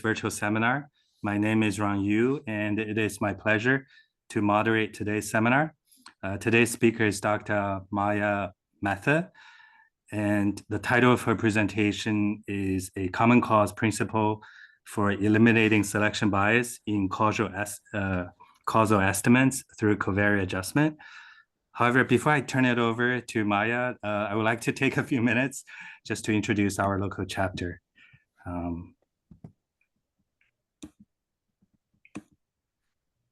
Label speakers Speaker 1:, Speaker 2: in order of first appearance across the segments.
Speaker 1: virtual seminar. My name is Ron Yu, and it is my pleasure to moderate today's seminar. Today's speaker is Dr. Maya Mathur, and the title of her presentation is A Common Cause Principle for Eliminating Selection Bias in Causal Estimates through Covariate Adjustment. However, before I turn it over to Maya, I would like to take a few minutes just to introduce our local chapter.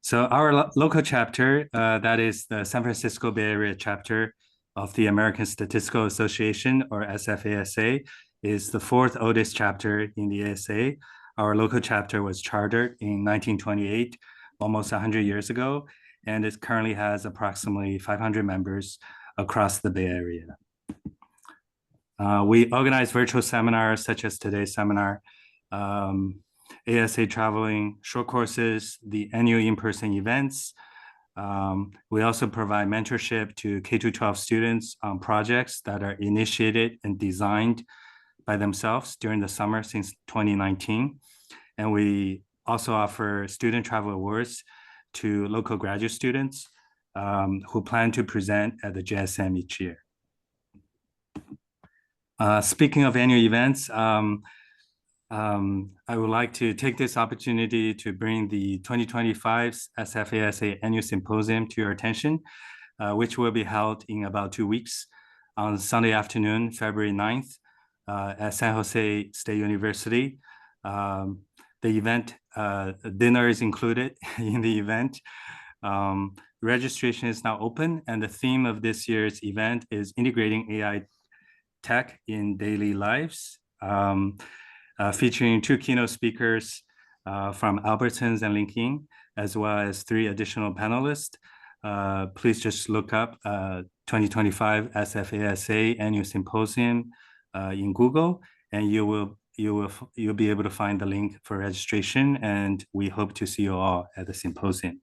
Speaker 1: So our local chapter, that is the San Francisco Bay Area chapter of the American Statistical Association, or SFASA, is the fourth oldest chapter in the ASA. Our local chapter was chartered in 1928, almost 100 years ago, and it currently has approximately 500 members across the Bay Area. We organize virtual seminars such as today's seminar, ASA traveling, short courses, the annual in-person events. We also provide mentorship to K-12 students on projects that are initiated and designed by themselves during the summer since 2019. And we also offer student travel awards to local graduate students who plan to present at the JSM each year. Speaking of annual events, I would like to take this opportunity to bring the 2025 SFASA Annual Symposium to your attention, which will be held in about 2 weeks on Sunday afternoon, February 9th, at San Jose State University. The event, dinner is included in the event. Registration is now open, and the theme of this year's event is integrating AI tech in daily lives. Featuring 2 keynote speakers from Albertsons and LinkedIn, as well as 3 additional panelists. Please just look up 2025 SFASA Annual Symposium in Google, and you'll be able to find the link for registration, and we hope to see you all at the symposium.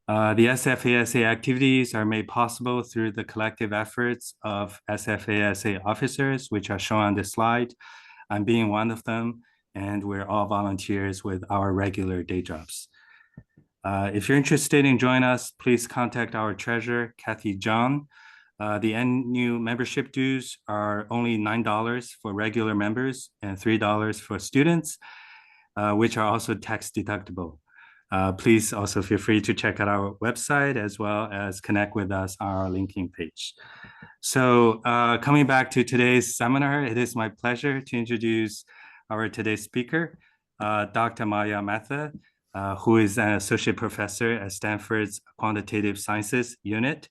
Speaker 1: The SFASA activities are made possible through the collective efforts of SFASA officers, which are shown on this slide. I'm being one of them, and we're all volunteers with our regular day jobs. If you're interested in joining us, please contact our treasurer, Kathy John. The annual membership dues are only $9 for regular members and $3 for students, which are also tax deductible. Please also feel free to check out our website as well as connect with us on our LinkedIn page. So coming back to today's seminar, it is my pleasure to introduce our today's speaker, Dr. Maya Mathur, who is an associate professor at Stanford's Quantitative Sciences Unit,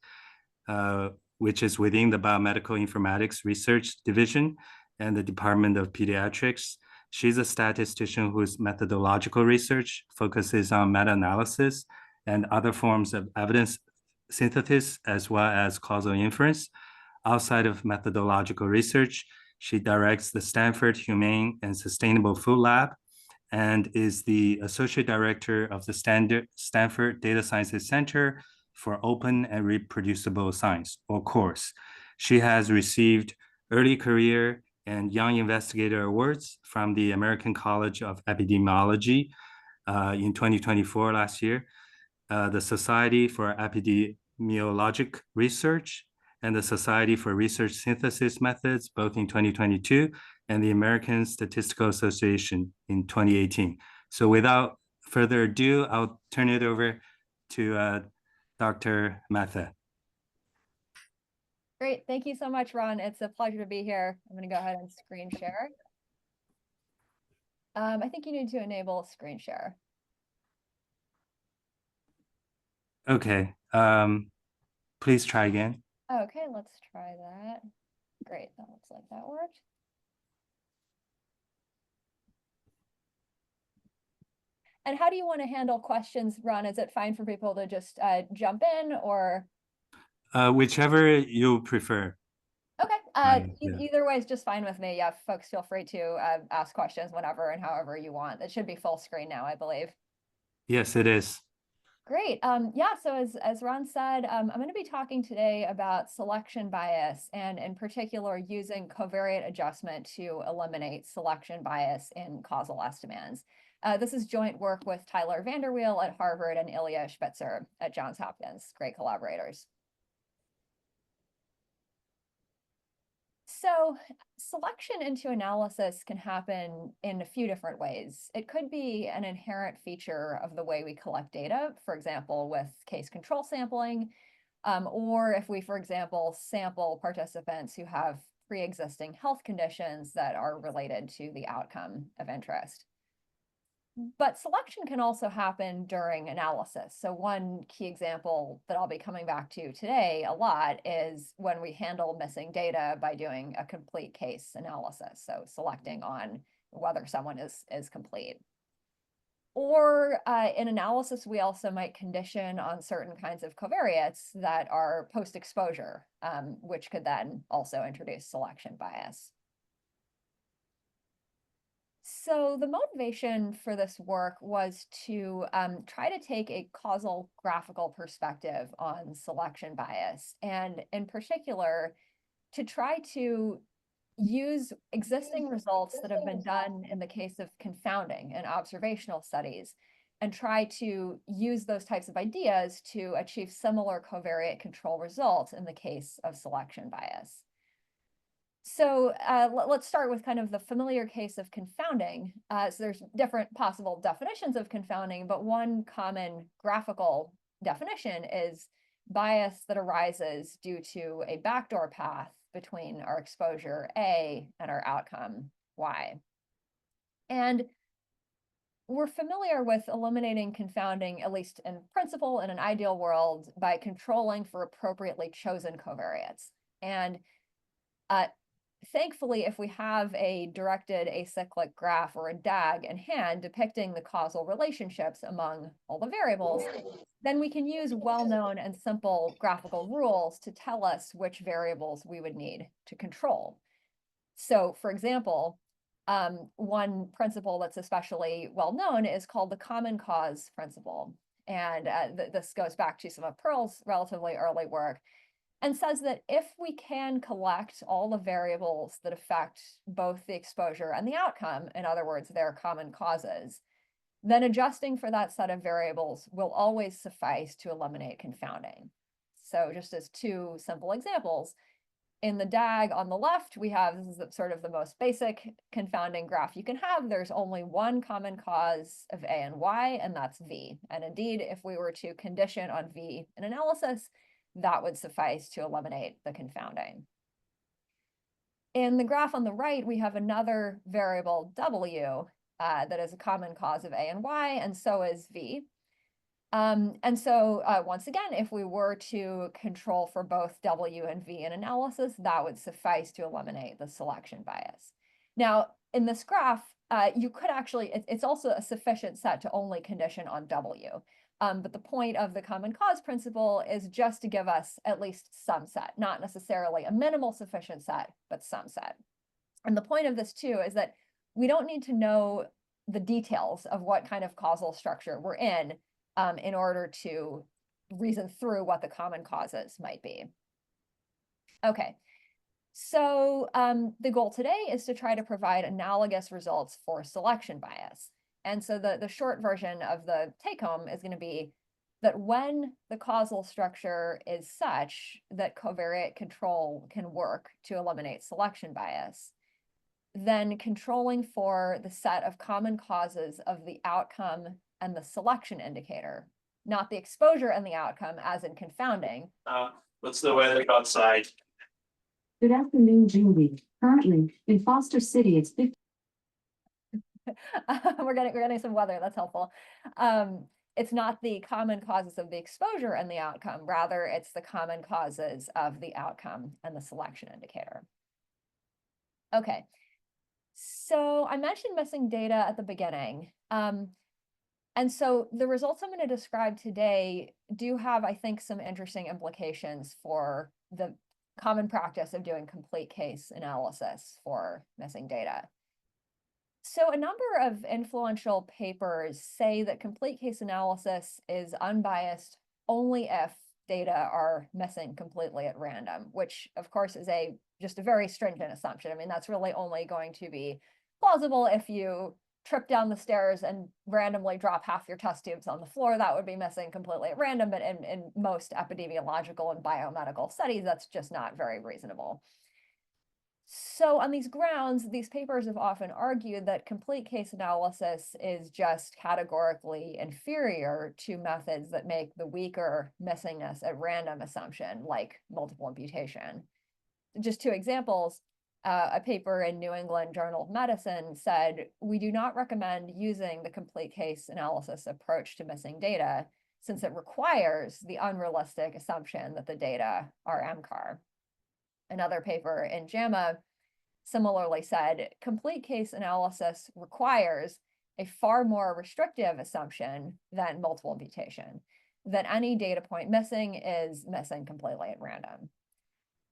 Speaker 1: which is within the Biomedical Informatics Research Division and the Department of Pediatrics. She's a statistician whose methodological research focuses on meta-analysis and other forms of evidence synthesis, as well as causal inference. Outside of methodological research, she directs the Stanford Humane and Sustainable Food Lab and is the Associate Director of the Stanford Data Sciences Center for Open and Reproducible Science, or CORS. She has received Early Career and Young Investigator Awards from the American College of Epidemiology in 2024 last year, the Society for Epidemiologic Research, and the Society for Research Synthesis Methods, both in 2022, and the American Statistical Association in 2018. So without further ado, I'll turn it over to Dr. Mathur.
Speaker 2: Great, thank you so much, Ron. It's a pleasure to be here. I'm gonna go ahead and screen share. I think you need to enable screen share.
Speaker 1: Okay, please try again.
Speaker 2: Okay, let's try that. Great, that looks like that worked. And how do you want to handle questions, Ron? Is it fine for people to just jump in, or?
Speaker 1: Whichever you prefer.
Speaker 2: Okay, either way is just fine with me. Yeah, folks, feel free to ask questions whenever and however you want. It should be full screen now, I believe.
Speaker 1: Yes, it is.
Speaker 2: Great. Yeah, so as Ron said, I'm going to be talking today about selection bias and in particular using covariate adjustment to eliminate selection bias in causal estimands. This is joint work with Tyler Vanderweel at Harvard and Ilya Spitzer at Johns Hopkins. Great collaborators. So selection into analysis can happen in a few different ways. It could be an inherent feature of the way we collect data, for example, with case control sampling, or if we, for example, sample participants who have pre-existing health conditions that are related to the outcome of interest. But selection can also happen during analysis. So one key example that I'll be coming back to today a lot is when we handle missing data by doing a complete case analysis. So selecting on whether someone is complete. Or in analysis, we also might condition on certain kinds of covariates that are post-exposure, which could then also introduce selection bias. So the motivation for this work was to try to take a causal graphical perspective on selection bias, and in particular, to try to use existing results that have been done in the case of confounding and observational studies, and try to use those types of ideas to achieve similar covariate control results in the case of selection bias. So let's start with kind of the familiar case of confounding. So there's different possible definitions of confounding, but one common graphical definition is bias that arises due to a backdoor path between our exposure A and our outcome Y. And we're familiar with eliminating confounding, at least in principle, in an ideal world, by controlling for appropriately chosen covariates. And thankfully, if we have a directed acyclic graph or a DAG in hand depicting the causal relationships among all the variables, then we can use well-known and simple graphical rules to tell us which variables we would need to control. So, for example, one principle that's especially well-known is called the common cause principle. And this goes back to some of Pearl's relatively early work, and says that if we can collect all the variables that affect both the exposure and the outcome, in other words, their common causes, then adjusting for that set of variables will always suffice to eliminate confounding. So just as two simple examples, in the DAG on the left, we have, this is sort of the most basic confounding graph you can have. There's only one common cause of A and Y, and that's V. And indeed, if we were to condition on V in analysis, that would suffice to eliminate the confounding. In the graph on the right, we have another variable W that is a common cause of A and Y, and so is V. And so once again, if we were to control for both W and V in analysis, that would suffice to eliminate the selection bias. Now, in this graph, you could actually, it's also a sufficient set to only condition on W. But the point of the common cause principle is just to give us at least some set, not necessarily a minimal sufficient set, but some set. And the point of this too is that we don't need to know the details of what kind of causal structure we're in order to reason through what the common causes might be. Okay, so the goal today is to try to provide analogous results for selection bias. And so the short version of the take home is going to be that when the causal structure is such that covariate control can work to eliminate selection bias, then controlling for the set of common causes of the outcome and the selection indicator, not the exposure and the outcome as in confounding.
Speaker 3: What's the weather outside?
Speaker 4: Good afternoon, Julie. Currently, in Foster City, it's 50.
Speaker 2: We're getting some weather, that's helpful. It's not the common causes of the exposure and the outcome, rather it's the common causes of the outcome and the selection indicator. Okay, so I mentioned missing data at the beginning. And so the results I'm going to describe today do have, I think, some interesting implications for the common practice of doing complete case analysis for missing data. So a number of influential papers say that complete case analysis is unbiased only if data are missing completely at random, which of course is just a very stringent assumption. I mean, that's really only going to be plausible if you trip down the stairs and randomly drop half your test tubes on the floor. That would be missing completely at random, but in most epidemiological and biomedical studies, that's just not very reasonable. So on these grounds, these papers have often argued that complete case analysis is just categorically inferior to methods that make the weaker missingness at random assumption, like multiple imputation. Just two examples. A paper in New England Journal of Medicine said, "We do not recommend using the complete case analysis approach to missing data, since it requires the unrealistic assumption that the data are MCAR." Another paper in JAMA similarly said, "Complete case analysis requires a far more restrictive assumption than multiple imputation, that any data point missing is missing completely at random."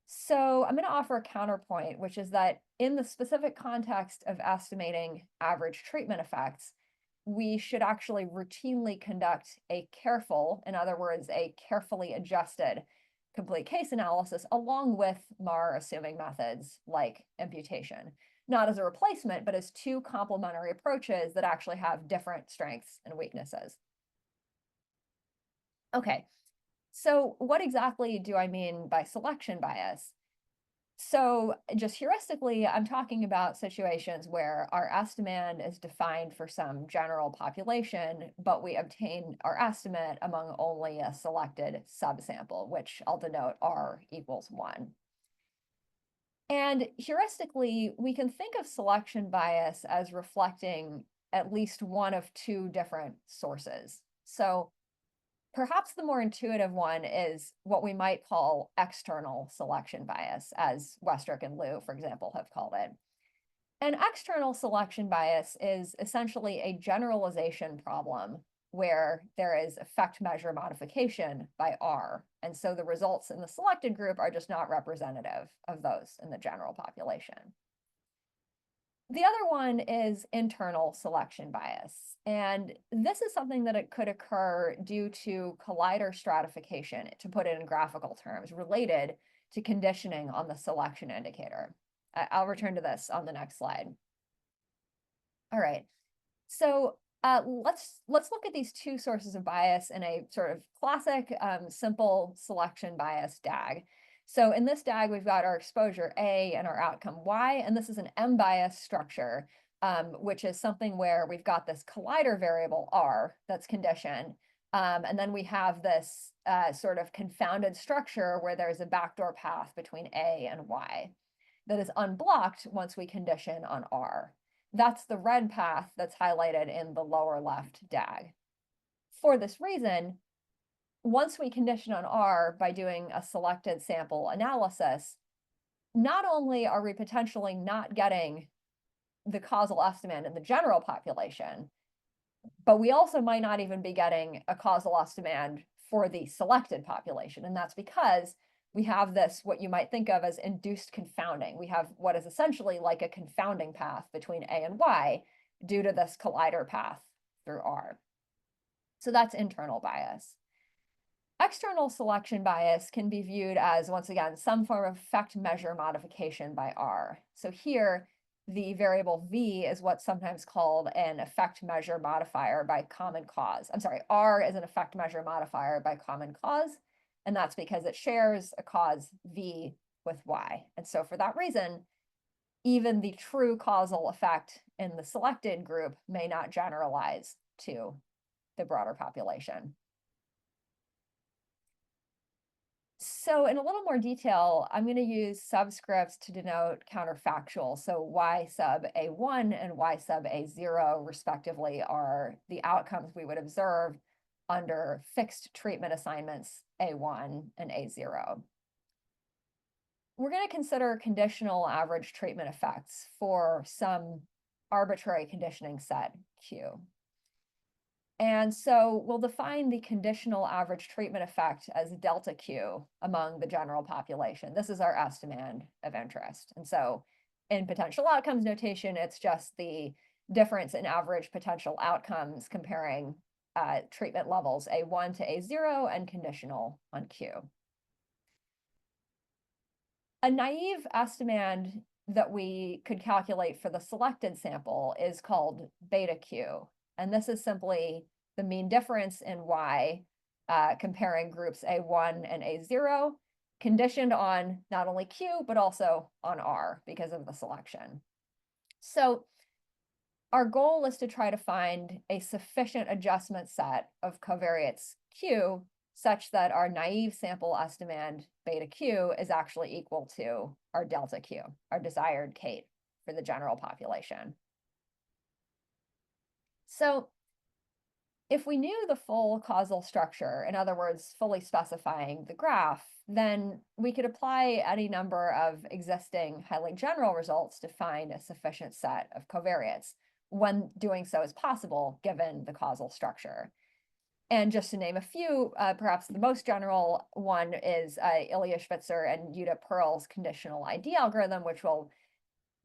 Speaker 2: So I'm going to offer a counterpoint, which is that in the specific context of estimating average treatment effects, we should actually routinely conduct a careful, in other words, a carefully adjusted complete case analysis along with MAR assuming methods like imputation, not as a replacement, but as two complementary approaches that actually have different strengths and weaknesses. Okay, so what exactly do I mean by selection bias? So just heuristically, I'm talking about situations where our estimand is defined for some general population, but we obtain our estimate among only a selected subsample, which I'll denote R equals 1. And heuristically, we can think of selection bias as reflecting at least one of two different sources. So perhaps the more intuitive one is what we might call external selection bias, as Westrick and Liu, for example, have called it. An external selection bias is essentially a generalization problem where there is effect measure modification by R. And so the results in the selected group are just not representative of those in the general population. The other one is internal selection bias. And this is something that it could occur due to collider stratification, to put it in graphical terms, related to conditioning on the selection indicator. I'll return to this on the next slide. All right, so let's look at these two sources of bias in a sort of classic simple selection bias DAG. So in this DAG, we've got our exposure A and our outcome Y, and this is an M-bias structure, which is something where we've got this collider variable R that's conditioned, and then we have this sort of confounded structure where there's a backdoor path between A and Y that is unblocked once we condition on R. That's the red path that's highlighted in the lower left DAG. For this reason, once we condition on R by doing a selected sample analysis, not only are we potentially not getting the causal estimand in the general population, but we also might not even be getting a causal estimand for the selected population. And that's because we have this, what you might think of as induced confounding. We have what is essentially like a confounding path between A and Y due to this collider path through R. So that's internal bias. External selection bias can be viewed as, once again, some form of effect measure modification by R. So here, the variable V is what's sometimes called an effect measure modifier by common cause. I'm sorry, R is an effect measure modifier by common cause, and that's because it shares a cause V with Y. And so for that reason, even the true causal effect in the selected group may not generalize to the broader population. So in a little more detail, I'm going to use subscripts to denote counterfactual. So Y sub A1 and Y sub A0, respectively, are the outcomes we would observe under fixed treatment assignments A1 and A0. We're going to consider conditional average treatment effects for some arbitrary conditioning set Q. And so we'll define the conditional average treatment effect as delta Q among the general population. This is our estimand of interest. And so in potential outcomes notation, it's just the difference in average potential outcomes comparing treatment levels A1 to A0 and conditional on Q. A naive estimand that we could calculate for the selected sample is called beta Q. And this is simply the mean difference in Y comparing groups A1 and A0, conditioned on not only Q, but also on R because of the selection. So our goal is to try to find a sufficient adjustment set of covariates Q such that our naive sample estimand beta Q is actually equal to our delta Q, our desired Kate for the general population. So if we knew the full causal structure, in other words, fully specifying the graph, then we could apply any number of existing highly general results to find a sufficient set of covariates when doing so is possible given the causal structure. And just to name a few, perhaps the most general one is Ilya Spitzer and Yuta Pearl's conditional ID algorithm, which will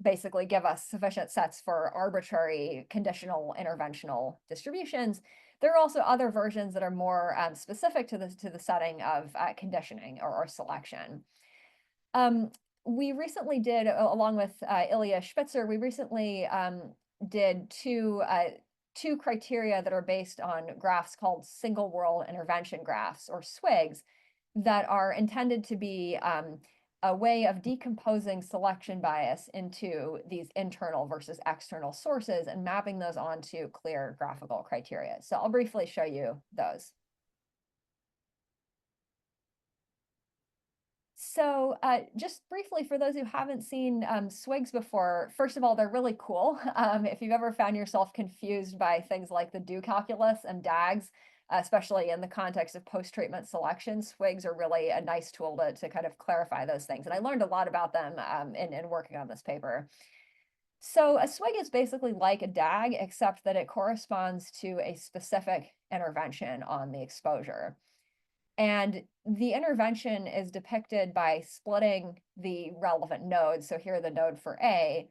Speaker 2: basically give us sufficient sets for arbitrary conditional interventional distributions. There are also other versions that are more specific to the setting of conditioning or selection. We recently did, along with Ilya Spitzer, we recently did two criteria that are based on graphs called single world intervention graphs, or SWIGs, that are intended to be a way of decomposing selection bias into these internal versus external sources and mapping those onto clear graphical criteria. So I'll briefly show you those. So just briefly, for those who haven't seen SWIGs before, first of all, they're really cool. If you've ever found yourself confused by things like the do calculus and DAGs, especially in the context of post-treatment selection, SWIGs are really a nice tool to kind of clarify those things. And I learned a lot about them in working on this paper. So a SWIG is basically like a DAG, except that it corresponds to a specific intervention on the exposure. And the intervention is depicted by splitting the relevant nodes, so here the node for A,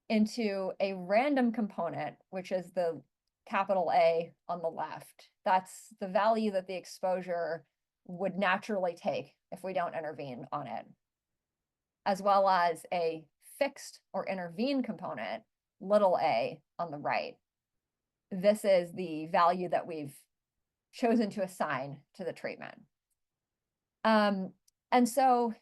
Speaker 2: into a random component, which is the capital A on the left. That's the value that the exposure would naturally take if we don't intervene on it, as well as a fixed or intervene component, little a, on the right. This is the value that we've chosen to assign to the treatment. And so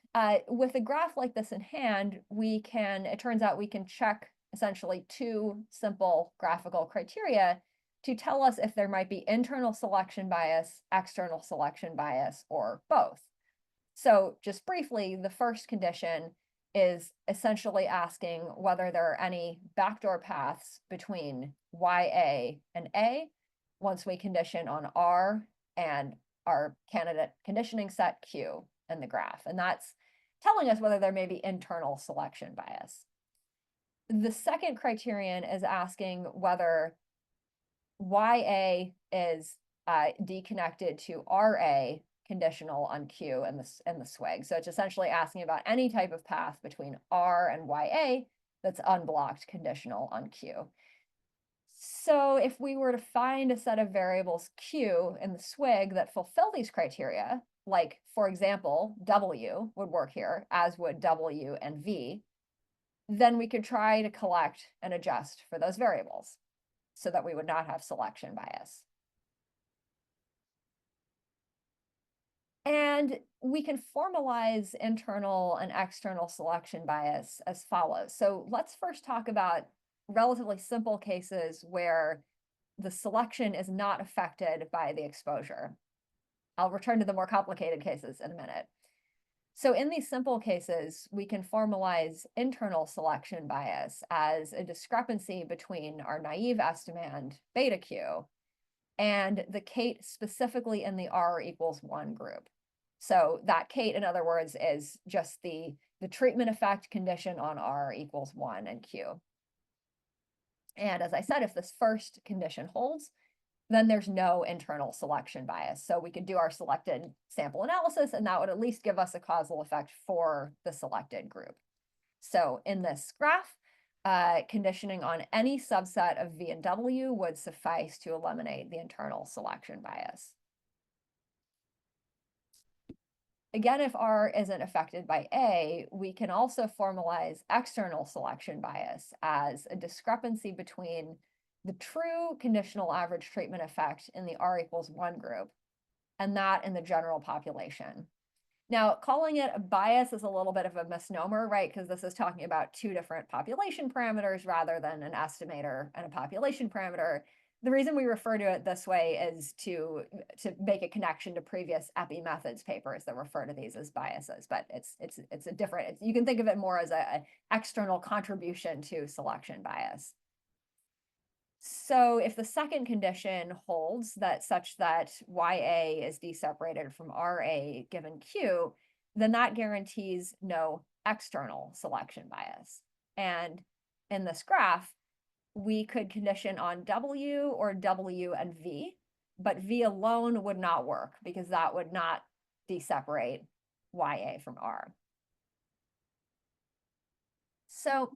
Speaker 2: with a graph like this in hand, it turns out we can check essentially two simple graphical criteria to tell us if there might be internal selection bias, external selection bias, or both. So just briefly, the first condition is essentially asking whether there are any backdoor paths between YA and A once we condition on R and our candidate conditioning set Q in the graph. And that's telling us whether there may be internal selection bias. The second criterion is asking whether YA is deconnected to RA conditional on Q in the SWIG. So it's essentially asking about any type of path between R and YA that's unblocked conditional on Q. So if we were to find a set of variables Q in the SWIG that fulfill these criteria, like, for example, W would work here, as would W and V, then we could try to collect and adjust for those variables so that we would not have selection bias. And we can formalize internal and external selection bias as follows. So let's first talk about relatively simple cases where the selection is not affected by the exposure. I'll return to the more complicated cases in a minute. So in these simple cases, we can formalize internal selection bias as a discrepancy between our naive estimand beta Q and the Kate specifically in the R equals 1 group. So that Kate, in other words, is just the treatment effect condition on R equals 1 and Q. And as I said, if this first condition holds, then there's no internal selection bias. So we could do our selected sample analysis, and that would at least give us a causal effect for the selected group. So in this graph, conditioning on any subset of V and W would suffice to eliminate the internal selection bias. Again, if R isn't affected by A, we can also formalize external selection bias as a discrepancy between the true conditional average treatment effect in the R equals 1 group and that in the general population. Now, calling it a bias is a little bit of a misnomer, right? Because this is talking about two different population parameters rather than an estimator and a population parameter. The reason we refer to it this way is to make a connection to previous epi methods papers that refer to these as biases, but it's a different, you can think of it more as an external contribution to selection bias. So if the second condition holds that such that YA is deseparated from RA given Q, then that guarantees no external selection bias. And in this graph, we could condition on W or W and V, but V alone would not work because that would not deseparate YA from R. So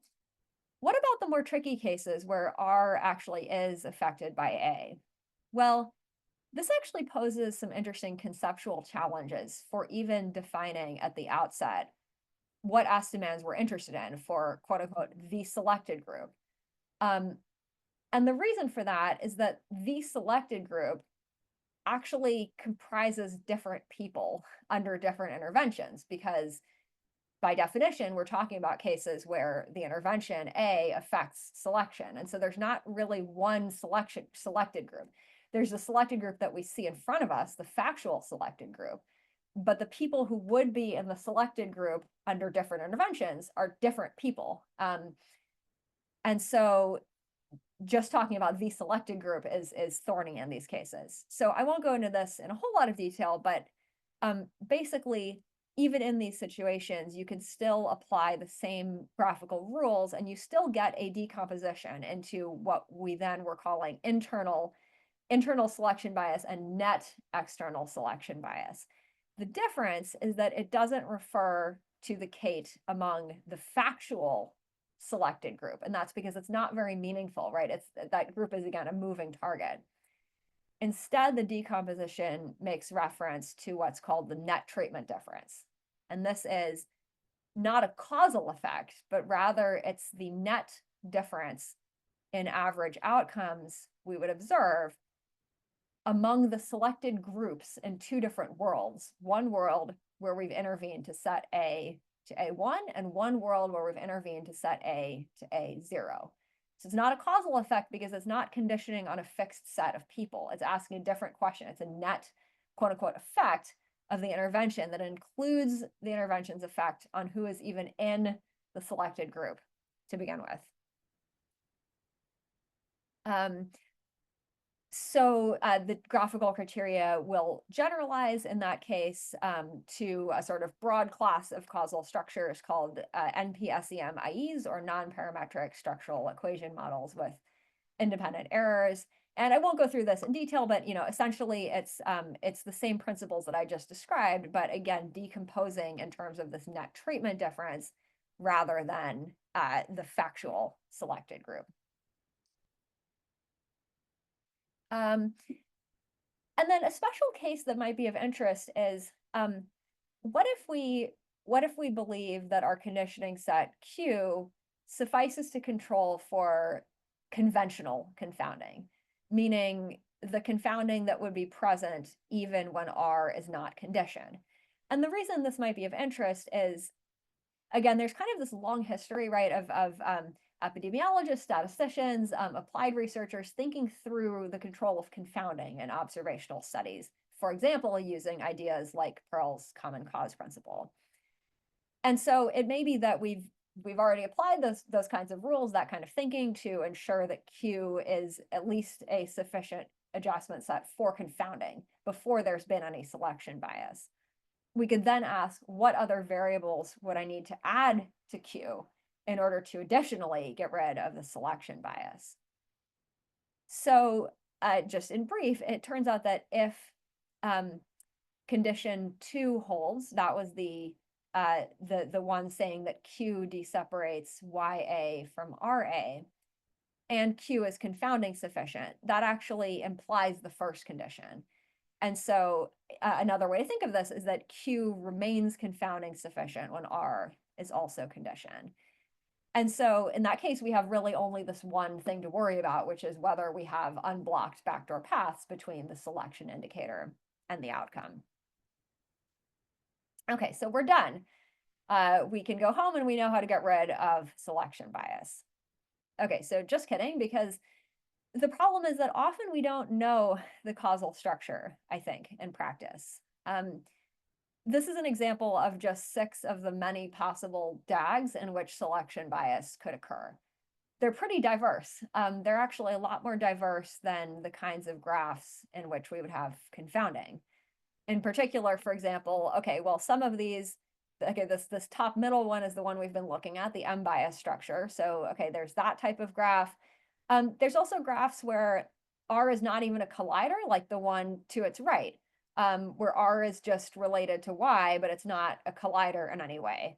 Speaker 2: what about the more tricky cases where R actually is affected by A? Well, this actually poses some interesting conceptual challenges for even defining at the outset what estimans we're interested in for quote unquote the selected group. And the reason for that is that the selected group actually comprises different people under different interventions, because by definition, we're talking about cases where the intervention A affects selection. And so there's not really one selected group. There's the selected group that we see in front of us, the factual selected group. But the people who would be in the selected group under different interventions are different people. And so just talking about the selected group is thorny in these cases. So I won't go into this in a whole lot of detail, but basically, even in these situations, you can still apply the same graphical rules and you still get a decomposition into what we then were calling internal selection bias and net external selection bias. The difference is that it doesn't refer to the Kate among the factual selected group. And that's because it's not very meaningful, right? That group is, again, a moving target. Instead, the decomposition makes reference to what's called the net treatment difference. And this is not a causal effect, but rather it's the net difference in average outcomes we would observe among the selected groups in two different worlds. One world where we've intervened to set A to A1, and one world where we've intervened to set A to A0. So it's not a causal effect because it's not conditioning on a fixed set of people. It's asking a different question. It's a net, quote unquote, effect of the intervention that includes the intervention's effect on who is even in the selected group to begin with. So the graphical criteria will generalize in that case to a sort of broad class of causal structures called NP-SEM-IEs, or non-parametric structural equation models with independent errors. And I won't go through this in detail, but essentially it's the same principles that I just described, but again, decomposing in terms of this net treatment difference rather than the factual selected group. And then a special case that might be of interest is what if we believe that our conditioning set Q suffices to control for conventional confounding, meaning the confounding that would be present even when R is not conditioned. And the reason this might be of interest is, again, there's kind of this long history, right, of epidemiologists, statisticians, applied researchers thinking through the control of confounding in observational studies, for example, using ideas like Pearl's common cause principle. And so it may be that we've already applied those kinds of rules, that kind of thinking, to ensure that Q is at least a sufficient adjustment set for confounding before there's been any selection bias. We could then ask, what other variables would I need to add to Q in order to additionally get rid of the selection bias? So just in brief, it turns out that if condition 2 holds, that was the the one saying that Q deseparates YA from RA, and Q is confounding sufficient, that actually implies the first condition. And so another way to think of this is that Q remains confounding sufficient when R is also conditioned. And so in that case, we have really only this one thing to worry about, which is whether we have unblocked backdoor paths between the selection indicator and the outcome. Okay, so we're done. We can go home and we know how to get rid of selection bias. Okay, so just kidding, because the problem is that often we don't know the causal structure, I think, in practice. This is an example of just 6 of the many possible DAGs in which selection bias could occur. They're pretty diverse. They're actually a lot more diverse than the kinds of graphs in which we would have confounding. In particular, for example, okay, well, some of these, okay, this top middle one is the one we've been looking at, the M-bias structure. So, okay, there's that type of graph. There's also graphs where R is not even a collider, like the one to its right, where R is just related to Y, but it's not a collider in any way.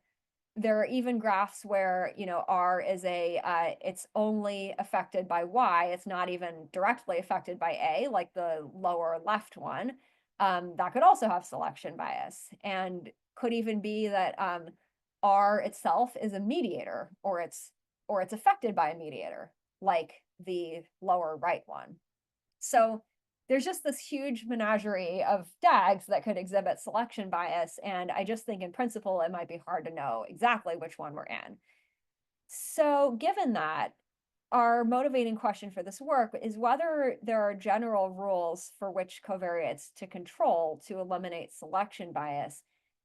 Speaker 2: There are even graphs where, you know, R is it's only affected by Y. It's not even directly affected by A, like the lower left one. That could also have selection bias, and could even be that R itself is a mediator, or it's affected by a mediator, like the lower right one. So there's just this huge menagerie of DAGs that could exhibit selection bias, and I just think in principle it might be hard to know exactly which one we're in. So given that, our motivating question for this work is whether there are general rules for which covariates to control to eliminate selection bias,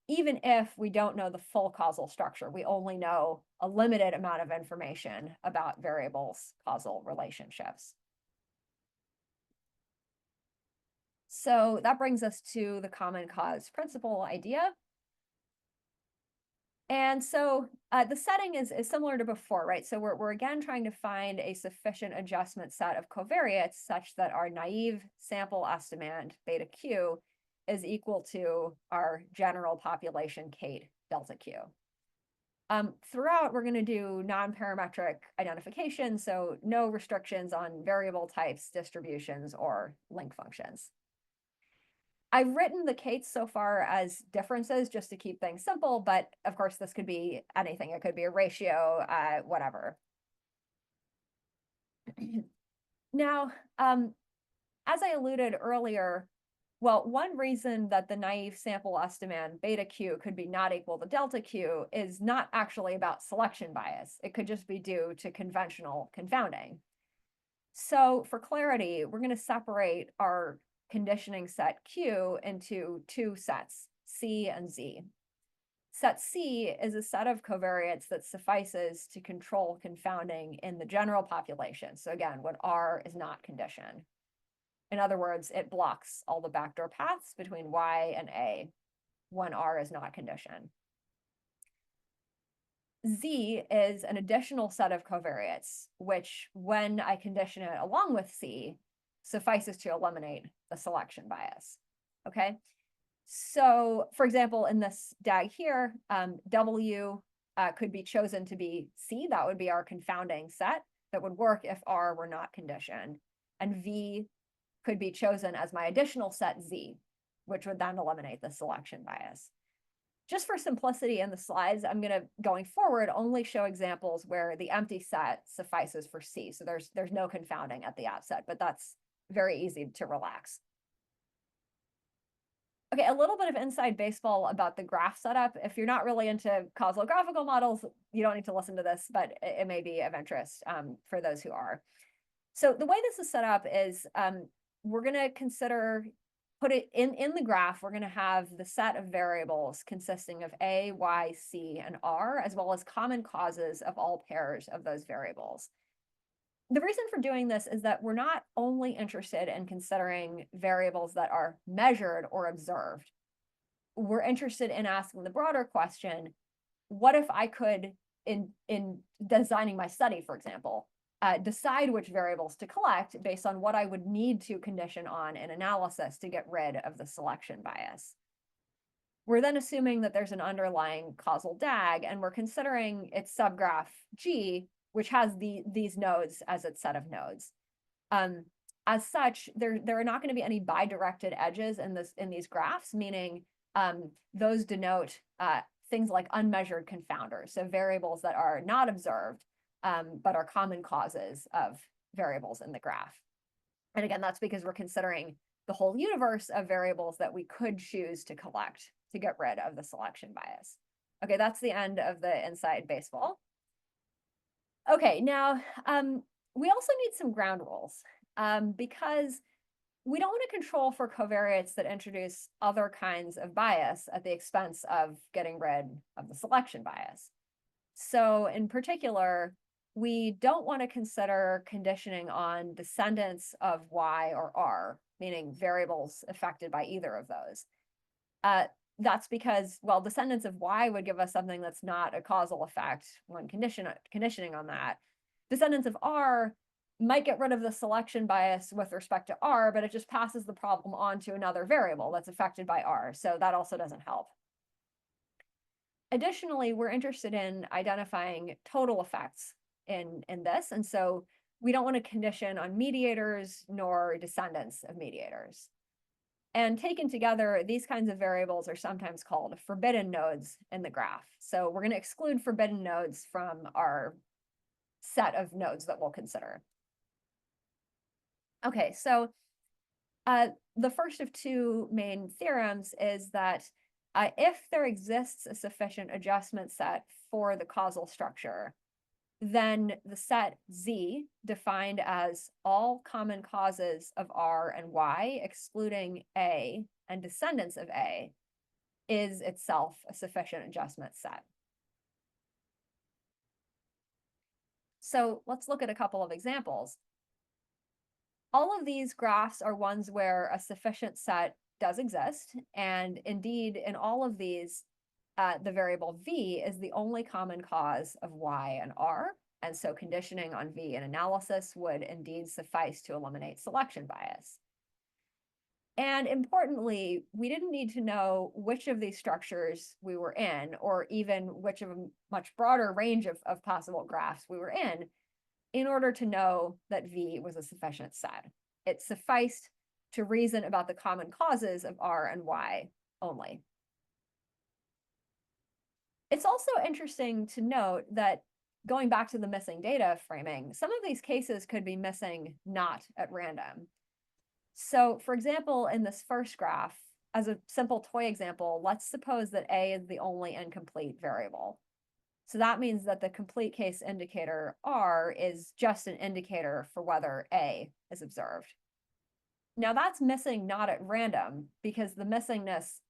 Speaker 2: even if we don't know the full causal structure. We only know a limited amount of information about variables' causal relationships. So that brings us to the common cause principle idea. And so the setting is similar to before, right? So we're again trying to find a sufficient adjustment set of covariates such that our naive sample estimand beta Q is equal to our general population Kate delta Q. Throughout, we're going to do non-parametric identification, so no restrictions on variable types, distributions, or link functions. I've written the Kates so far as differences just to keep things simple, but of course this could be anything. It could be a ratio, whatever. Now, as I alluded earlier, well, one reason that the naive sample estimand beta Q could be not equal to delta Q is not actually about selection bias. It could just be due to conventional confounding. So for clarity, we're going to separate our conditioning set Q into 2 sets, C and Z. Set C is a set of covariates that suffices to control confounding in the general population. So again, when R is not conditioned. In other words, it blocks all the backdoor paths between Y and A when R is not conditioned. Z is an additional set of covariates, which when I condition it along with C, suffices to eliminate the selection bias, okay? So for example, in this DAG here, W could be chosen to be C. That would be our confounding set that would work if R were not conditioned. And V could be chosen as my additional set Z, which would then eliminate the selection bias. Just for simplicity in the slides, I'm going to, going forward, only show examples where the empty set suffices for C. So there's no confounding at the outset, but that's very easy to relax. Okay, a little bit of inside baseball about the graph setup. If you're not really into causal graphical models, you don't need to listen to this, but it may be of interest for those who are. So the way this is set up is we're going to consider, put it in the graph, we're going to have the set of variables consisting of A, Y, C, and R, as well as common causes of all pairs of those variables. The reason for doing this is that we're not only interested in considering variables that are measured or observed. We're interested in asking the broader question, what if I could, in designing my study, for example, decide which variables to collect based on what I would need to condition on in analysis to get rid of the selection bias. we're then assuming that there's an underlying causal DAG, and we're considering its subgraph G, which has these nodes as its set of nodes. As such, there are not going to be any bidirected edges in these graphs, meaning those denote things like unmeasured confounders, so variables that are not observed, but are common causes of variables in the graph. And again, that's because we're considering the whole universe of variables that we could choose to collect to get rid of the selection bias. Okay, that's the end of the inside baseball. Okay, now we also need some ground rules because we don't want to control for covariates that introduce other kinds of bias at the expense of getting rid of the selection bias. So in particular, we don't want to consider conditioning on descendants of Y or R, meaning variables affected by either of those. That's because, well, descendants of Y would give us something that's not a causal effect when conditioning on that. Descendants of R might get rid of the selection bias with respect to R, but it just passes the problem on to another variable that's affected by R. So that also doesn't help. Additionally, we're interested in identifying total effects in this. And so we don't want to condition on mediators nor descendants of mediators. And taken together, these kinds of variables are sometimes called forbidden nodes in the graph. So we're going to exclude forbidden nodes from our set of nodes that we'll consider. Okay, so the first of two main theorems is that if there exists a sufficient adjustment set for the causal structure, then the set Z, defined as all common causes of R and Y, excluding A and descendants of A, is itself a sufficient adjustment set. So let's look at a couple of examples. All of these graphs are ones where a sufficient set does exist, and indeed, in all of these, the variable V is the only common cause of Y and R, and so conditioning on V in analysis would indeed suffice to eliminate selection bias. And importantly, we didn't need to know which of these structures we were in, or even which of a much broader range of possible graphs we were in order to know that V was a sufficient set. It sufficed to reason about the common causes of R and Y only. It's also interesting to note that going back to the missing data framing, some of these cases could be missing not at random. So for example, in this first graph, as a simple toy example, let's suppose that A is the only incomplete variable. So that means that the complete case indicator R is just an indicator for whether A is observed. Now that's missing not at random because the missingness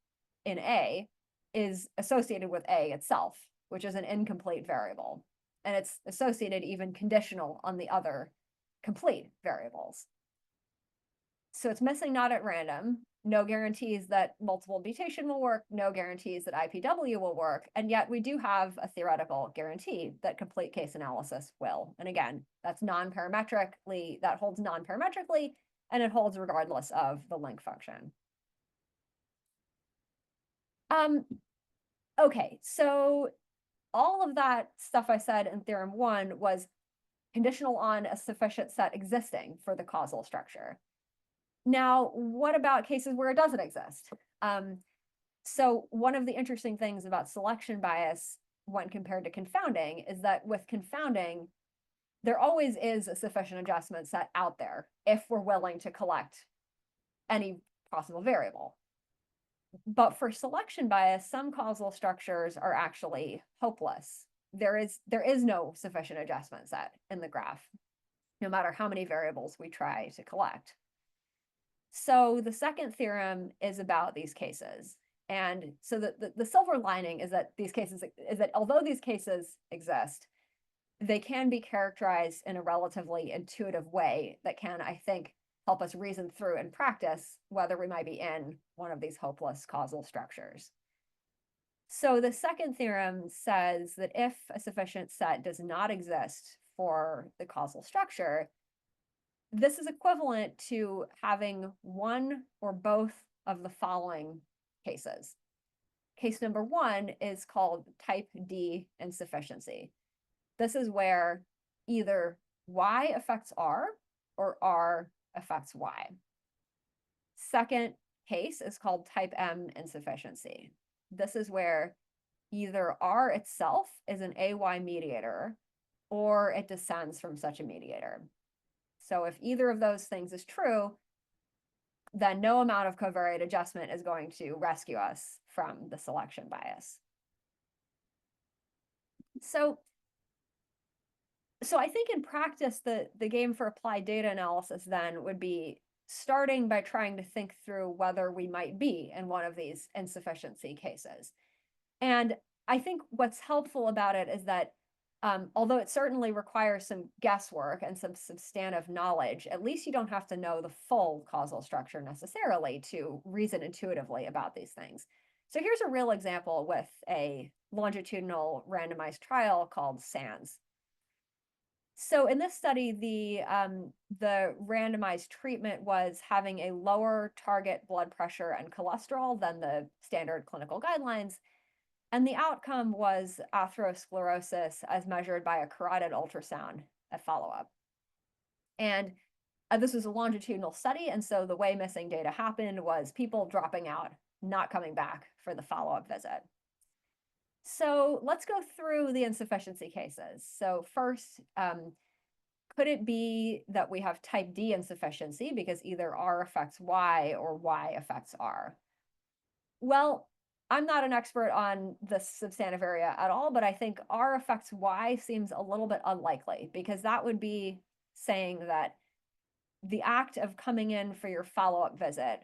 Speaker 2: in A is associated with A itself, which is an incomplete variable. And it's associated even conditional on the other complete variables. So it's missing not at random, no guarantees that multiple mutation will work, no guarantees that IPW will work, and yet we do have a theoretical guarantee that complete case analysis will. And again, that's non-parametrically, that holds non-parametrically, and it holds regardless of the link function. Okay, so all of that stuff I said in theorem 1 was conditional on a sufficient set existing for the causal structure. Now, what about cases where it doesn't exist? So one of the interesting things about selection bias when compared to confounding is that with confounding, there always is a sufficient adjustment set out there if we're willing to collect any possible variable. But for selection bias, some causal structures are actually hopeless. There is no sufficient adjustment set in the graph, no matter how many variables we try to collect. So the second theorem is about these cases. And so the silver lining is that although these cases exist, they can be characterized in a relatively intuitive way that can, I think, help us reason through in practice whether we might be in one of these hopeless causal structures. So the second theorem says that if a sufficient set does not exist for the causal structure, this is equivalent to having one or both of the following cases. case number 1 is called type D insufficiency. This is where either Y affects R or R affects Y. Second case is called type M insufficiency. This is where either R itself is an AY mediator or it descends from such a mediator. So if either of those things is true, then no amount of covariate adjustment is going to rescue us from the selection bias. So I think in practice, the game for applied data analysis then would be starting by trying to think through whether we might be in one of these insufficiency cases. And I think what's helpful about it is that although it certainly requires some guesswork and some substantive knowledge, at least you don't have to know the full causal structure necessarily to reason intuitively about these things. So here's a real example with a longitudinal randomized trial called SANS. So in this study, the randomized treatment was having a lower target blood pressure and cholesterol than the standard clinical guidelines. And the outcome was atherosclerosis as measured by a carotid ultrasound at follow-up. And this was a longitudinal study. And so the way missing data happened was people dropping out, not coming back for the follow-up visit. So let's go through the insufficiency cases. So first, could it be that we have type D insufficiency because either R affects Y or Y affects R? Well, I'm not an expert on this substantive area at all, but I think R affects Y seems a little bit unlikely because that would be saying that the act of coming in for your follow-up visit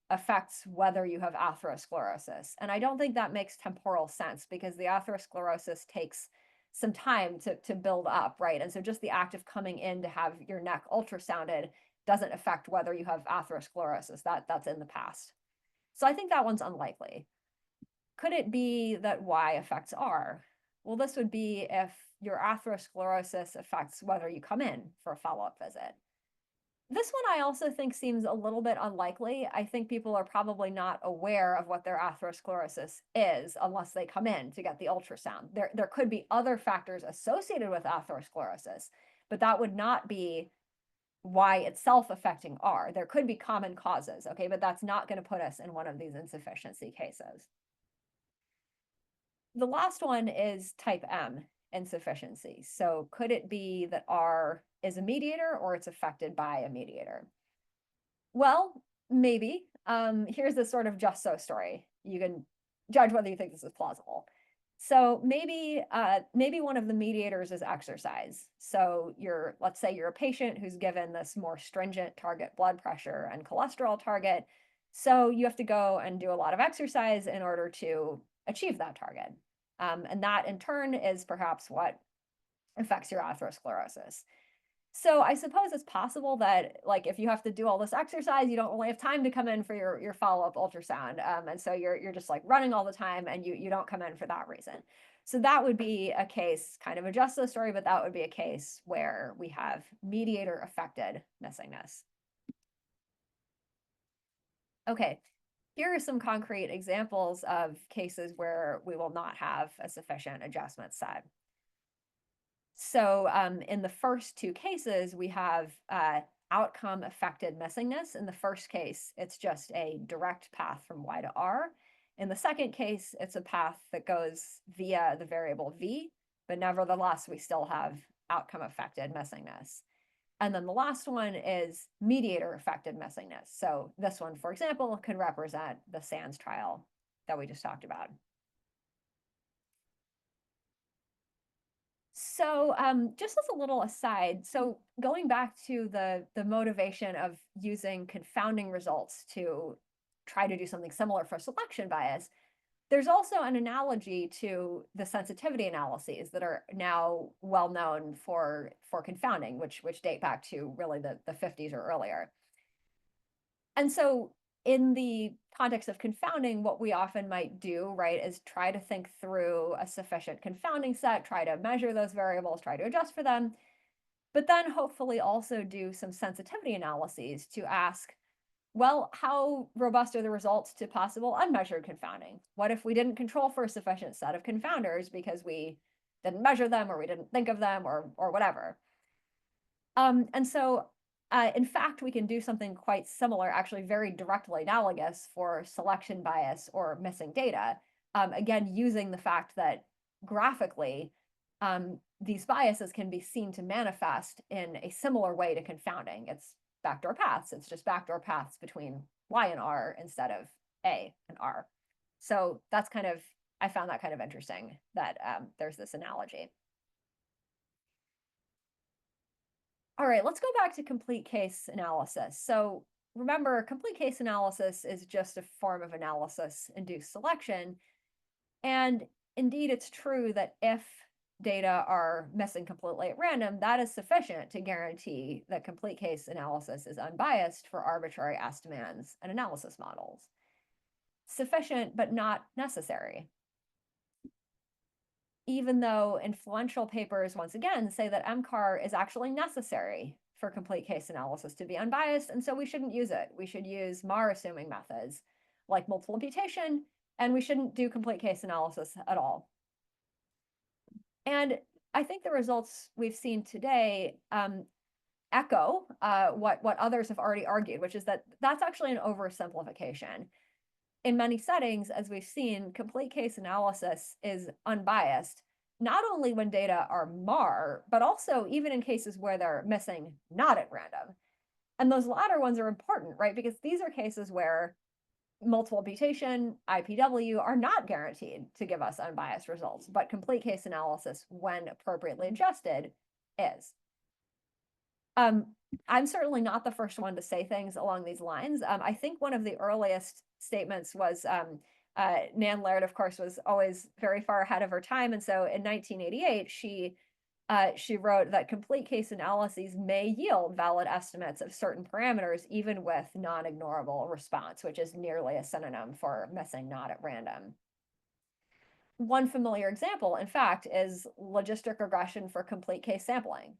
Speaker 2: affects whether you have atherosclerosis. And I don't think that makes temporal sense because the atherosclerosis takes some time to build up, right? And so just the act of coming in to have your neck ultrasounded doesn't affect whether you have atherosclerosis. That's in the past. So I think that one's unlikely. Could it be that Y affects R? Well, this would be if your atherosclerosis affects whether you come in for a follow-up visit. This one I also think seems a little bit unlikely. I think people are probably not aware of what their atherosclerosis is unless they come in to get the ultrasound. There could be other factors associated with atherosclerosis, but that would not be Y itself affecting R. There could be common causes, okay, but that's not going to put us in one of these insufficiency cases. The last one is type M insufficiency. So could it be that R is a mediator or it's affected by a mediator? Well, maybe. Here's this sort of just so story. You can judge whether you think this is plausible. So maybe one of the mediators is exercise. So let's say you're a patient who's given this more stringent target blood pressure and cholesterol target. So you have to go and do a lot of exercise in order to achieve that target. And that in turn is perhaps what affects your atherosclerosis. So I suppose it's possible that like if you have to do all this exercise, you don't really have time to come in for your follow-up ultrasound. And so you're just like running all the time and you don't come in for that reason. So that would be a case, kind of a just so story, but that would be a case where we have mediator affected missingness. Okay. Here are some concrete examples of cases where we will not have a sufficient adjustment set. So in the first two cases, we have outcome affected missingness. In the first case, it's just a direct path from Y to R. In the second case, it's a path that goes via the variable V, but nevertheless, we still have outcome affected missingness. And then the last one is mediator affected missingness. So this one, for example, could represent the SANS trial that we just talked about. So just as a little aside, so going back to the motivation of using confounding results to try to do something similar for selection bias, there's also an analogy to the sensitivity analyses that are now well known for confounding, which date back to really the 50s or earlier. And so in the context of confounding, what we often might do, right, is try to think through a sufficient confounding set, try to measure those variables, try to adjust for them, but then hopefully also do some sensitivity analyses to ask, well, how robust are the results to possible unmeasured confounding? What if we didn't control for a sufficient set of confounders because we didn't measure them or we didn't think of them or whatever? And so, in fact, we can do something quite similar, actually very directly analogous for selection bias or missing data. Again, using the fact that graphically, these biases can be seen to manifest in a similar way to confounding. It's backdoor paths. It's just backdoor paths between Y and R instead of A and R. So that's kind of, I found that kind of interesting that there's this analogy. All right, let's go back to complete case analysis. So remember, complete case analysis is just a form of analysis-induced selection. And indeed, it's true that if data are missing completely at random, that is sufficient to guarantee that complete case analysis is unbiased for arbitrary estimands and analysis models. Sufficient, but not necessary. Even though influential papers, once again, say that MCAR is actually necessary for complete case analysis to be unbiased, and so we shouldn't use it. We should use MAR-assuming methods like multiple imputation, and we shouldn't do complete case analysis at all. And I think the results we've seen today echo what others have already argued, which is that that's actually an oversimplification. In many settings, as we've seen, complete case analysis is unbiased, not only when data are MAR, but also even in cases where they're missing not at random. And those latter ones are important, right? Because these are cases where multiple imputation, IPW are not guaranteed to give us unbiased results, but complete case analysis, when appropriately adjusted, is. I'm certainly not the first one to say things along these lines. I think one of the earliest statements was Nan Laird, of course, was always very far ahead of her time. And so in 1988, she wrote that complete case analyses may yield valid estimates of certain parameters, even with non-ignorable response, which is nearly a synonym for missing not at random. One familiar example, in fact, is logistic regression for complete case sampling.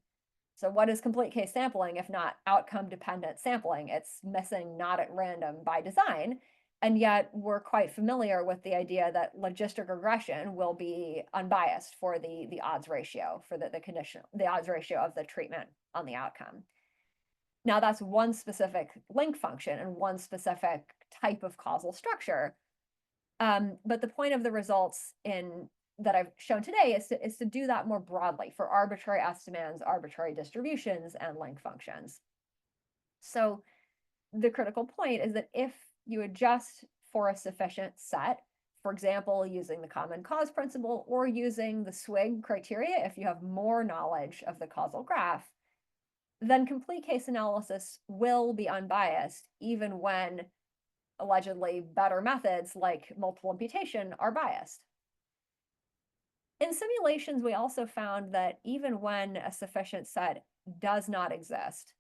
Speaker 2: So what is complete case sampling if not outcome-dependent sampling? It's missing not at random by design, and yet we're quite familiar with the idea that logistic regression will be unbiased for the odds ratio, for the odds ratio of the treatment on the outcome. Now that's one specific link function and one specific type of causal structure, but the point of the results that I've shown today is to do that more broadly for arbitrary estimands, arbitrary distributions, and link functions. So the critical point is that if you adjust for a sufficient set, for example, using the common cause principle or using the SWIG criteria, if you have more knowledge of the causal graph, then complete case analysis will be unbiased, even when allegedly better methods like multiple imputation are biased. In simulations, we also found that even when a sufficient set does not exist,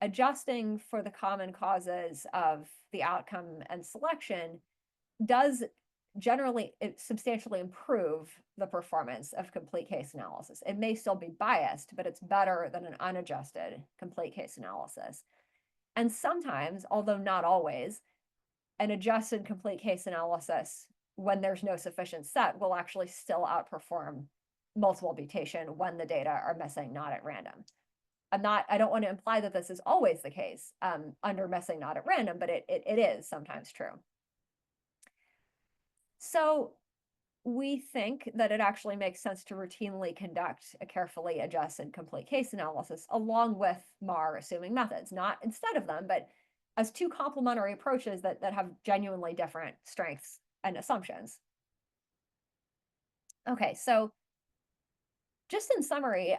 Speaker 2: adjusting for the common causes of the outcome and selection does generally substantially improve the performance of complete case analysis. It may still be biased, but it's better than an unadjusted complete case analysis. And sometimes, although not always, an adjusted complete case analysis when there's no sufficient set will actually still outperform multiple imputation when the data are missing not at random. I don't want to imply that this is always the case under missing not at random, but it is sometimes true. So we think that it actually makes sense to routinely conduct a carefully adjusted complete case analysis along with MAR-assuming methods, not instead of them, but as two complementary approaches that have genuinely different strengths and assumptions. Okay, so just in summary,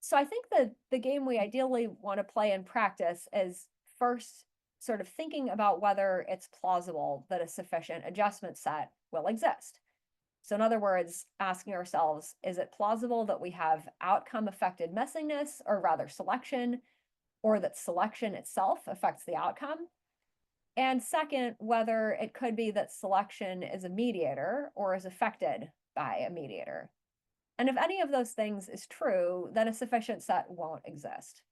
Speaker 2: so I think that the game we ideally want to play in practice is first sort of thinking about whether it's plausible that a sufficient adjustment set will exist. So in other words, asking ourselves, is it plausible that we have outcome-affected messiness, or rather selection, or that selection itself affects the outcome? And second, whether it could be that selection is a mediator or is affected by a mediator. And if any of those things is true, then a sufficient set won't exist.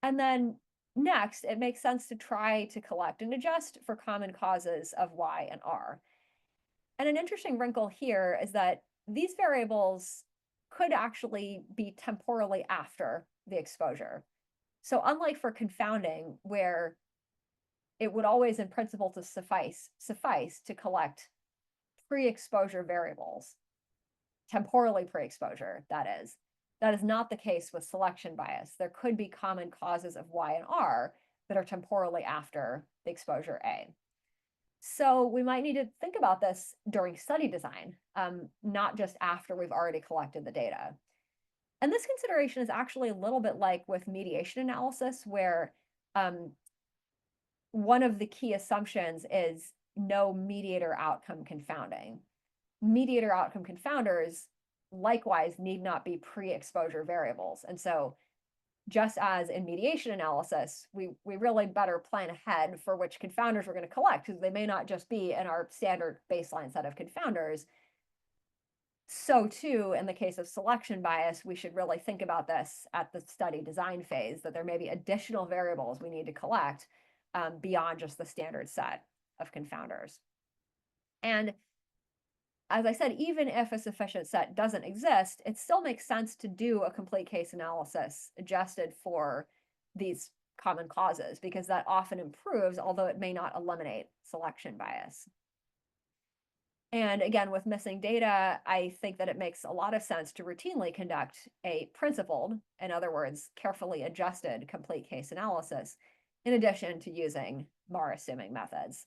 Speaker 2: And then next, it makes sense to try to collect and adjust for common causes of Y and R. And an interesting wrinkle here is that these variables could actually be temporally after the exposure. So unlike for confounding, where it would always in principle to suffice to collect pre-exposure variables, temporally pre-exposure, that is not the case with selection bias. There could be common causes of Y and R that are temporally after the exposure A. So we might need to think about this during study design, not just after we've already collected the data. And this consideration is actually a little bit like with mediation analysis, where one of the key assumptions is no mediator outcome confounding. Mediator outcome confounders likewise need not be pre-exposure variables. And so just as in mediation analysis, we really better plan ahead for which confounders we're going to collect, because they may not just be in our standard baseline set of confounders. So too, in the case of selection bias, we should really think about this at the study design phase, that there may be additional variables we need to collect beyond just the standard set of confounders. And as I said, even if a sufficient set doesn't exist, it still makes sense to do a complete case analysis adjusted for these common causes, because that often improves, although it may not eliminate selection bias. And again, with missing data, I think that it makes a lot of sense to routinely conduct a principled, in other words, carefully adjusted complete case analysis, in addition to using MAR assuming methods.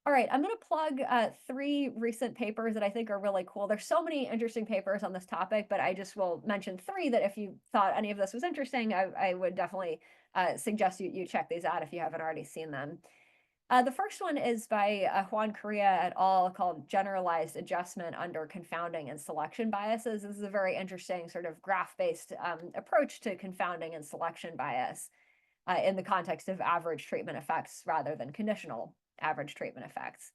Speaker 2: All right, I'm going to plug 3 recent papers that I think are really cool. There's so many interesting papers on this topic, but I just will mention 3 that if you thought any of this was interesting, I would definitely suggest you check these out if you haven't already seen them. The first one is by Juan Correa et al. Called Generalized Adjustment Under Confounding and Selection Biases. This is a very interesting sort of graph-based approach to confounding and selection bias in the context of average treatment effects rather than conditional average treatment effects.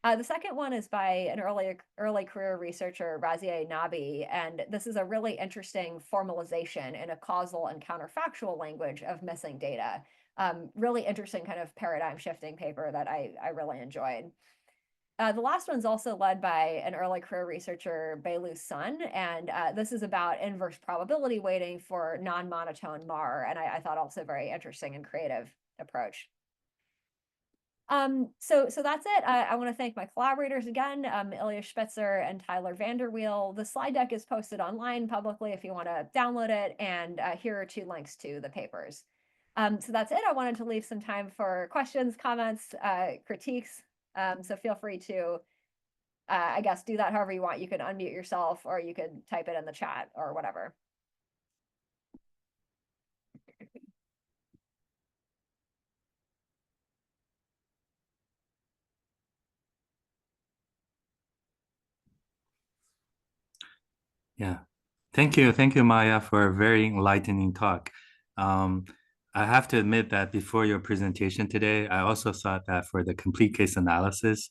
Speaker 2: The second one is by an early career researcher, Razieh Nabi, and this is a really interesting formalization in a causal and counterfactual language of missing data. Really interesting kind of paradigm shifting paper that I really enjoyed. The last one's also led by an early career researcher, Beilu Sun, and this is about inverse probability weighting for non-monotone MAR, and I thought also very interesting and creative approach. So that's it. I want to thank my collaborators again, Ilya Spitzer and Tyler Vanderweel. The slide deck is posted online publicly if you want to download it, and here are 2 links to the papers. So that's it. I wanted to leave some time for questions, comments, critiques. So feel free to, I guess, do that however you want. You can unmute yourself, or you could type it in the chat or whatever.
Speaker 1: Yeah. Thank you, Maya, for a very enlightening talk. I have to admit that before your presentation today, I also thought that for the complete case analysis,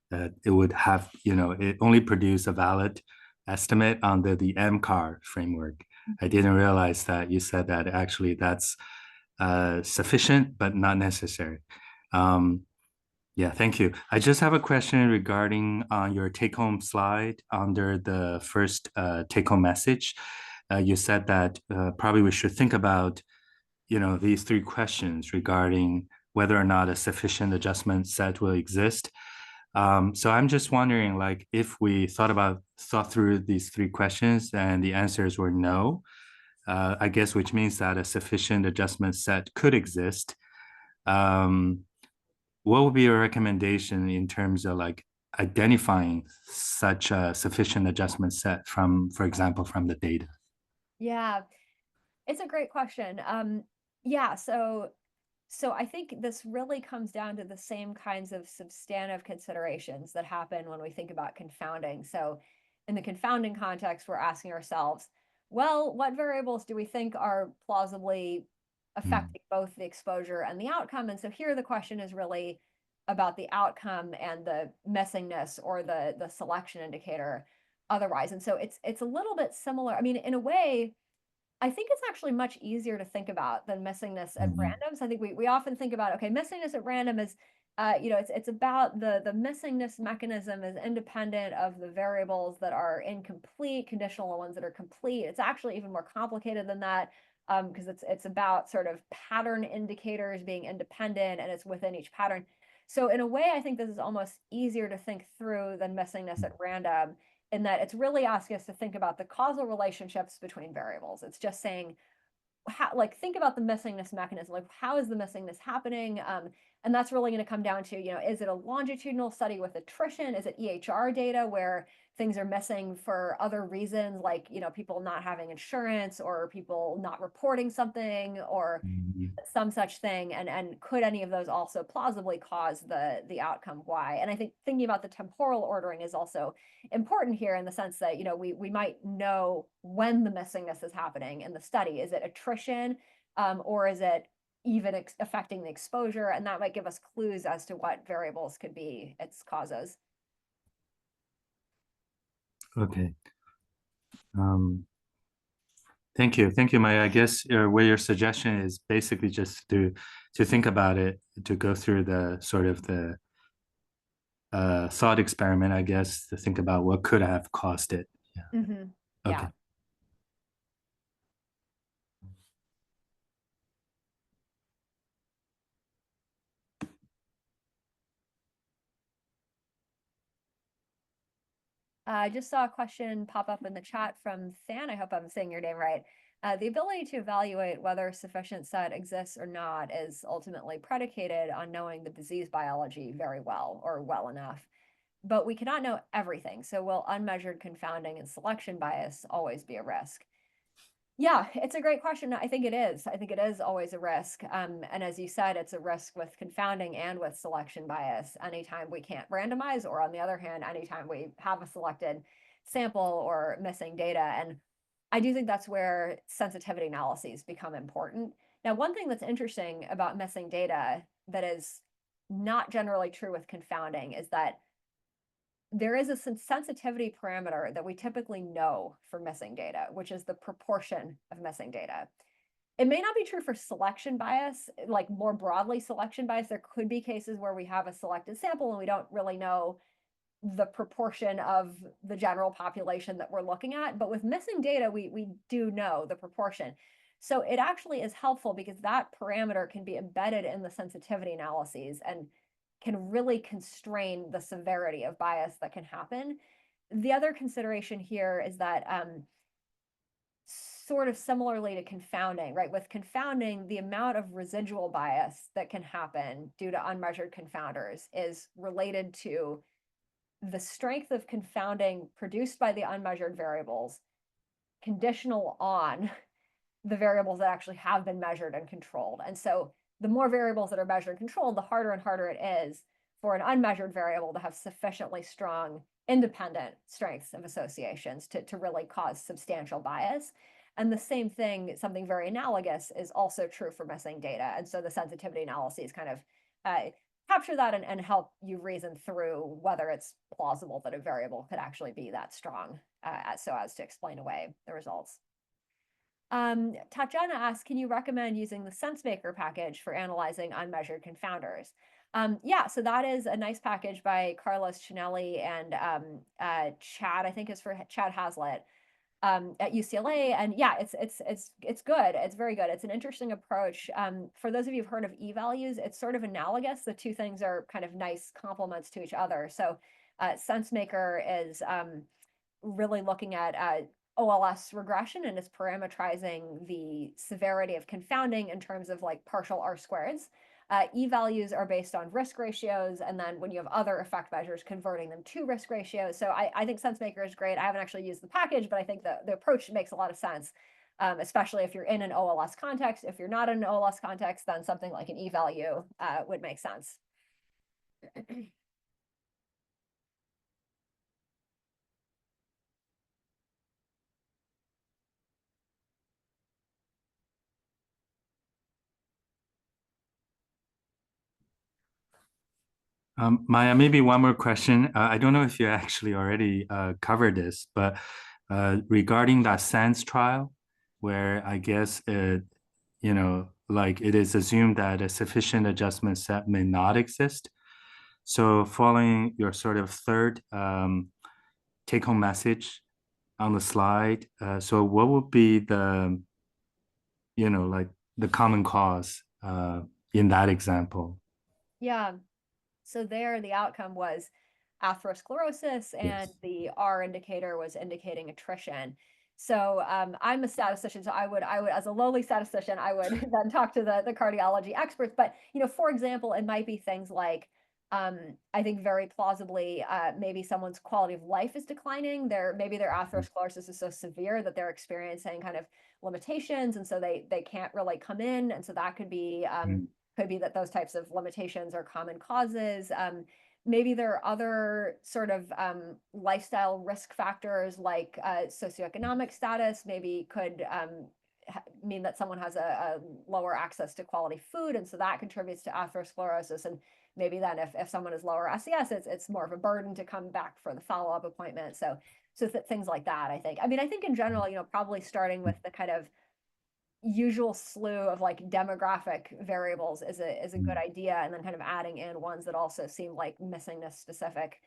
Speaker 1: that it would have, it only produce a valid estimate under the MCAR framework. I didn't realize that you said that actually that's sufficient, but not necessary. Yeah, thank you. I just have a question regarding your take-home slide under the first take-home message. You said that probably we should think about, these 3 questions regarding whether or not a sufficient adjustment set will exist. So I'm just wondering, like, if we thought through these 3 questions and the answers were no, I guess, which means that a sufficient adjustment set could exist. What would be your recommendation in terms of like identifying such a sufficient adjustment set from, for example, from the data?
Speaker 2: Yeah, it's a great question. Yeah, so I think this really comes down to the same kinds of substantive considerations that happen when we think about confounding. So in the confounding context, we're asking ourselves, well, what variables do we think are plausibly affecting both the exposure and the outcome? And so here the question is really about the outcome and the messiness or the selection indicator otherwise. And so it's a little bit similar. I mean, in a way, I think it's actually much easier to think about than missingness at random. So I think we often think about, okay, missingness at random is, it's about the missingness mechanism is independent of the variables that are incomplete, conditional ones that are complete. It's actually even more complicated than that, because it's about sort of pattern indicators being independent, and it's within each pattern. So in a way, I think this is almost easier to think through than missingness at random, in that it's really asking us to think about the causal relationships between variables. It's just saying, how, like, think about the missingness mechanism, like how is the missingness happening? And that's really going to come down to, is it a longitudinal study with attrition? Is it EHR data where things are missing for other reasons, like, people not having insurance or people not reporting something or some such thing? And could any of those also plausibly cause the outcome Y? And I think thinking about the temporal ordering is also important here, in the sense that, we might know when the missingness is happening in the study. Is it attrition, or is it even affecting the exposure? And that might give us clues as to what variables could be its causes.
Speaker 1: Okay. Thank you, Maya. I guess where your suggestion is basically just to think about it, to go through the sort of the thought experiment, I guess, to think about what could have caused it. Yeah. Okay.
Speaker 2: Yeah. I just saw a question pop up in the chat from Than. I hope I'm saying your name right. The ability to evaluate whether sufficient set exists or not is ultimately predicated on knowing the disease biology very well, or well enough. But we cannot know everything. So will unmeasured confounding and selection bias always be a risk? Yeah, it's a great question. I think it is. I think it is always a risk. And as you said, it's a risk with confounding and with selection bias. Anytime we can't randomize, or on the other hand, anytime we have a selected sample or missing data. And I do think that's where sensitivity analyses become important. Now, one thing that's interesting about missing data that is not generally true with confounding is that there is a sensitivity parameter that we typically know for missing data, which is the proportion of missing data. It may not be true for selection bias, like more broadly selection bias. There could be cases where we have a selected sample and we don't really know the proportion of the general population that we're looking at. But with missing data, we do know the proportion. So it actually is helpful because that parameter can be embedded in the sensitivity analyses and can really constrain the severity of bias that can happen. The other consideration here is that sort of similarly to confounding, right? With confounding, the amount of residual bias that can happen due to unmeasured confounders is related to the strength of confounding produced by the unmeasured variables, conditional on the variables that actually have been measured and controlled. And so the more variables that are measured and controlled, the harder and harder it is for an unmeasured variable to have sufficiently strong independent strengths of associations to really cause substantial bias. And the same thing, something very analogous, is also true for missing data. And so the sensitivity analyses kind of capture that and help you reason through whether it's plausible that a variable could actually be that strong, so as to explain away the results. Tatjana asks, can you recommend using the SenseMaker package for analyzing unmeasured confounders? Yeah, so that is a nice package by Carlos Chinelli and Chad, I think is for Chad Hazlitt at UCLA. And yeah, it's good. It's very good. It's an interesting approach. For those of you who've heard of e-values, it's sort of analogous. The two things are kind of nice complements to each other. So SenseMaker is really looking at OLS regression and is parameterizing the severity of confounding in terms of like partial R-squareds. E-values are based on risk ratios, and then when you have other effect measures, converting them to risk ratios. So I think SenseMaker is great. I haven't actually used the package, but I think the approach makes a lot of sense, especially if you're in an OLS context. If you're not in an OLS context, then something like an e-value would make sense.
Speaker 1: Maya, maybe one more question. I don't know if you actually already covered this, but regarding that SANS trial, where I guess it, like it is assumed that a sufficient adjustment set may not exist. So following your sort of third take-home message on the slide, so what would be the, like the common cause in that example?
Speaker 2: Yeah. So there, the outcome was atherosclerosis, and
Speaker 1: Yes.
Speaker 2: the R indicator was indicating attrition. So I'm a statistician, so I would, as a lowly statistician, I would then talk to the cardiology experts. But for example, it might be things like, I think very plausibly, maybe someone's quality of life is declining. Maybe their atherosclerosis is so severe that they're experiencing kind of limitations, and so they can't really come in, and so that could be that those types of limitations are common causes. Maybe there are other sort of lifestyle risk factors like socioeconomic status, maybe could mean that someone has a lower access to quality food, and so that contributes to atherosclerosis. And maybe then if someone is lower SES, it's more of a burden to come back for the follow-up appointment. So things like that, I think. I mean, I think in general, probably starting with the kind of usual slew of like demographic variables is a good idea, and then kind of adding in ones that also seem like missing this specific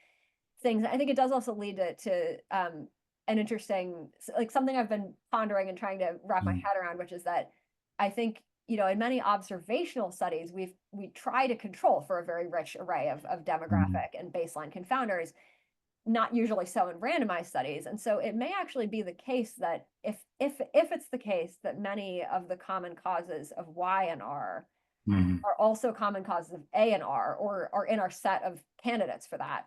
Speaker 2: things. I think it does also lead to an interesting, like something I've been pondering and trying to wrap my head around, which is that I think in many observational studies we try to control for a very rich array of demographic and baseline confounders, not usually so in randomized studies. And so it may actually be the case that if it's the case that many of the common causes of Y and R are also common causes of A and R, or are in our set of candidates for that,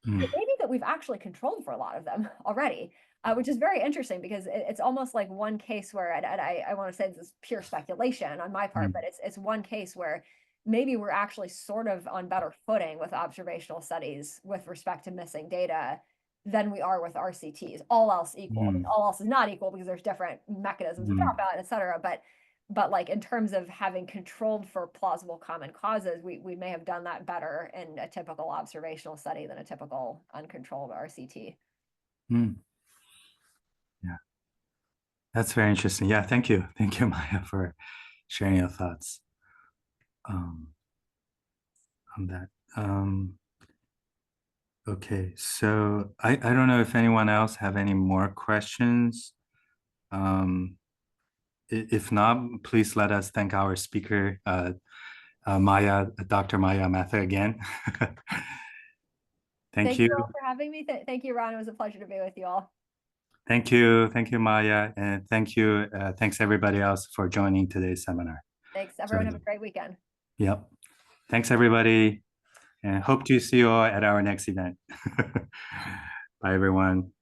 Speaker 2: it may be that we've actually controlled for a lot of them already, which is very interesting, because it's almost like one case where, and I want to say this is pure speculation on my part, but it's one case where maybe we're actually sort of on better footing with observational studies with respect to missing data than we are with RCTs, all else equal. I mean, all else is not equal because there's different mechanisms of dropout, et cetera. But like in terms of having controlled for plausible common causes, we may have done that better in a typical observational study than a typical uncontrolled RCT.
Speaker 1: Yeah, that's very interesting. Yeah, thank you, Maya, for sharing your thoughts on that. Okay, so I don't know if anyone else have any more questions. If not, please let us thank our speaker, Maya, Dr. Maya Mathur again. Thank you.
Speaker 2: Thank you all for having me. Thank you, Ron. It was a pleasure to be with you all.
Speaker 1: Thank you, Maya, and thanks everybody else for joining today's seminar.
Speaker 2: Thanks, everyone. Have a great weekend.
Speaker 1: Yep. Thanks, everybody, and hope to see you all at our next event. Bye, everyone.